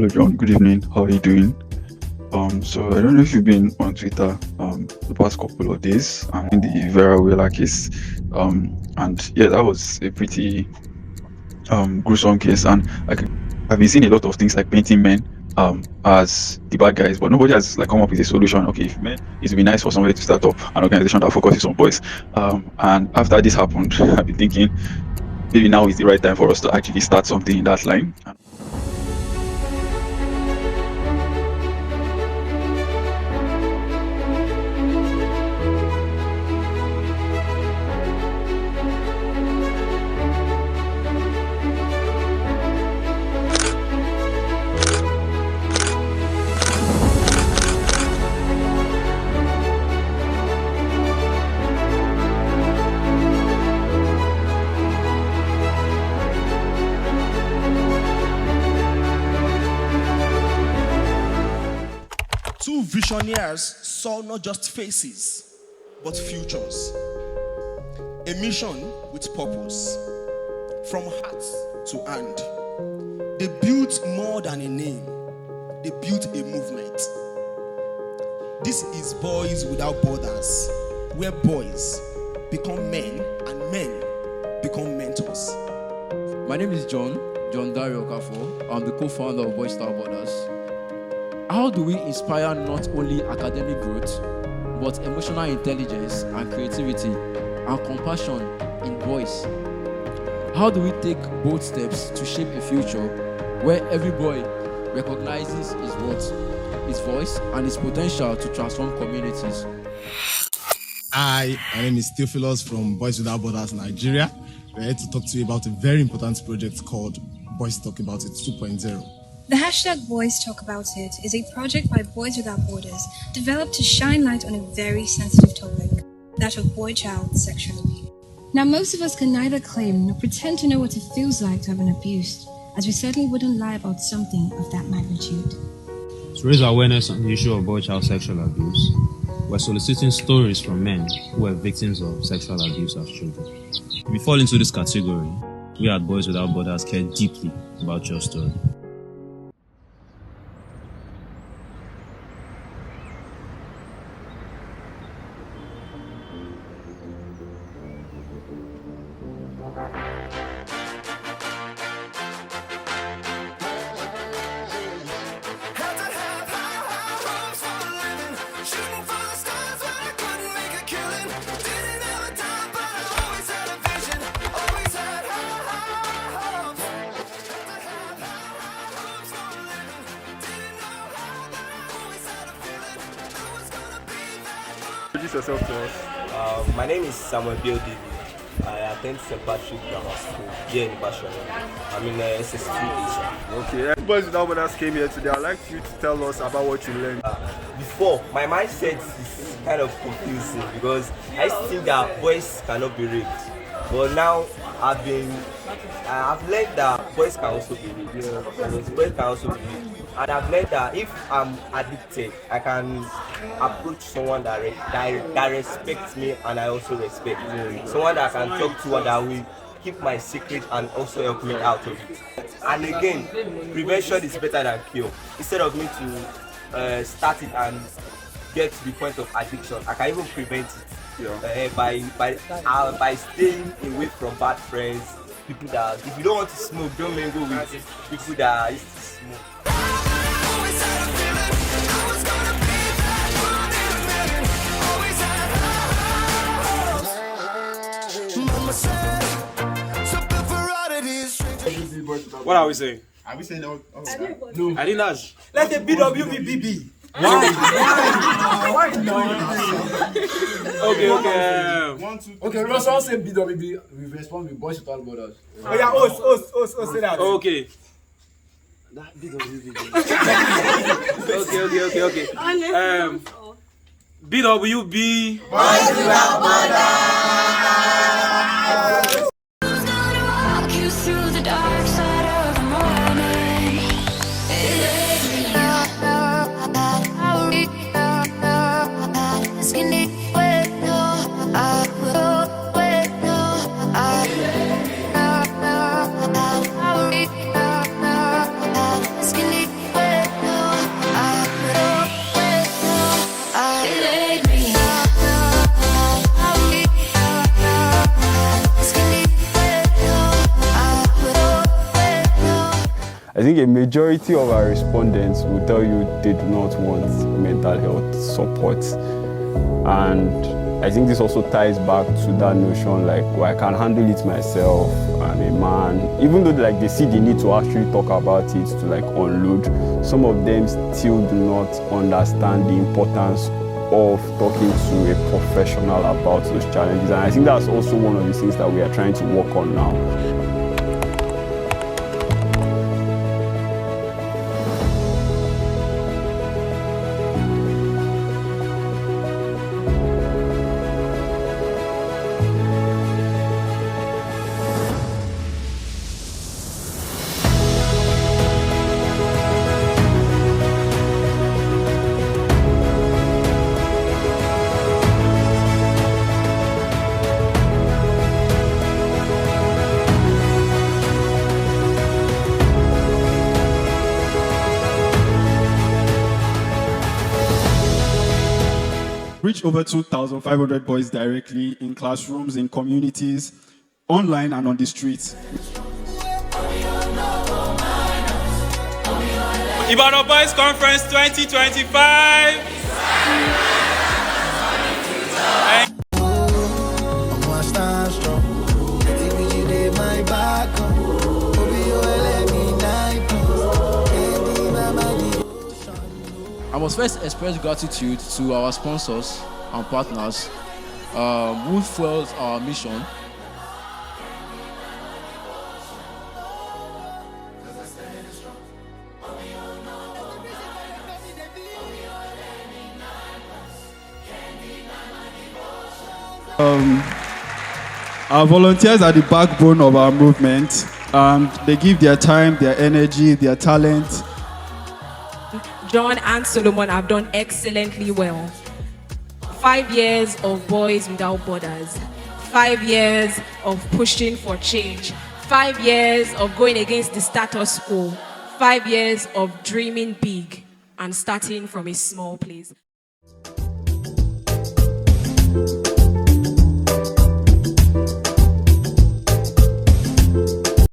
Hello, John. Good evening. How are you doing? So I don't know if you've been on Twitter the past couple of days. In the Vera Wheeler case. And yeah, that was a pretty gruesome case. And I've been seeing a lot of things like painting men as the bad guys, but nobody has like come up with a solution. Okay, if men, it would be nice for somebody to start up an organization that focuses on boys. And after this happened, I've been thinking maybe now is the right time for us to actually start something in that line. Two visionaries saw not just faces, but futures. A mission with purpose, from heart to hand. They built more than a name, they built a movement. This is Boys Without Borders, where boys become men and men become mentors. My name is John Dario Kafo. I'm the co-founder of Boys Without Borders. How do we inspire not only academic growth, but emotional intelligence and creativity and compassion in boys? How do we take bold steps to shape a future where every boy recognizes his worth, his voice, and his potential to transform communities? Hi, my name is Theophilus from Boys Without Borders, Nigeria. We're here to talk to you about a very important project called Boys Talk About It 2.0. The hashtag Boys Talk About It is a project by Boys Without Borders developed to shine light on a very sensitive topic, that of boy-child sexual abuse. Now, most of us can neither claim nor pretend to know what it feels like to have been abused, as we certainly wouldn't lie about something of that magnitude. To raise awareness on the issue of boy-child sexual abuse, we're soliciting stories from men who were victims of sexual abuse as children. If you fall into this category, we at Boys Without Borders care deeply about your story. Introduce yourself to us. My name is Samuel Bill David. I attend St. Patrick Grammar School here in Ibadan. I'm in SS2. Okay, Boys Without Borders came here today. I'd like you to tell us about what you learned. Before, my mindset is kind of confusing because I used to think that boys cannot be raped. But now I've learned that boys can also be raped. Boys can also be raped. And I've learned that if I'm addicted, I can approach someone that respects me and I also respect. Someone that I can talk to and that will keep my secret and also help me out of it. And again, prevention is better than cure. Instead of me to start it and get to the point of addiction, I can even prevent it by staying away from bad friends, people that, if you don't want to smoke, don't mingle with people that used to smoke. What are we saying? Are we saying no? I didn't ask. Let the BWBB. Why no? Okay. Okay, we also say BWB, we respond with Boys Without Borders. Oh yeah, host, say that. Okay. Okay. BWB. Boys Without Borders. a majority of our respondents will tell you they do not want mental health support. And I think this also ties back to that notion like, well, I can handle it myself, I'm a man. Even though like they see the need to actually talk about it, to like unload, some of them still do not understand the importance of talking to a professional about those challenges. And I think that's also one of the things that we are trying to work on now. Reach over 2,500 boys directly in classrooms, in communities, online and on the streets. Ibadan Boys Conference 2025. I must first express gratitude to our sponsors and partners who fueled our mission. Our volunteers are the backbone of our movement. They give their time, their energy, their talent. John and Solomon have done excellently well. 5 years of Boys Without Borders. 5 years of pushing for change. 5 years of going against the status quo. 5 years of dreaming big and starting from a small place.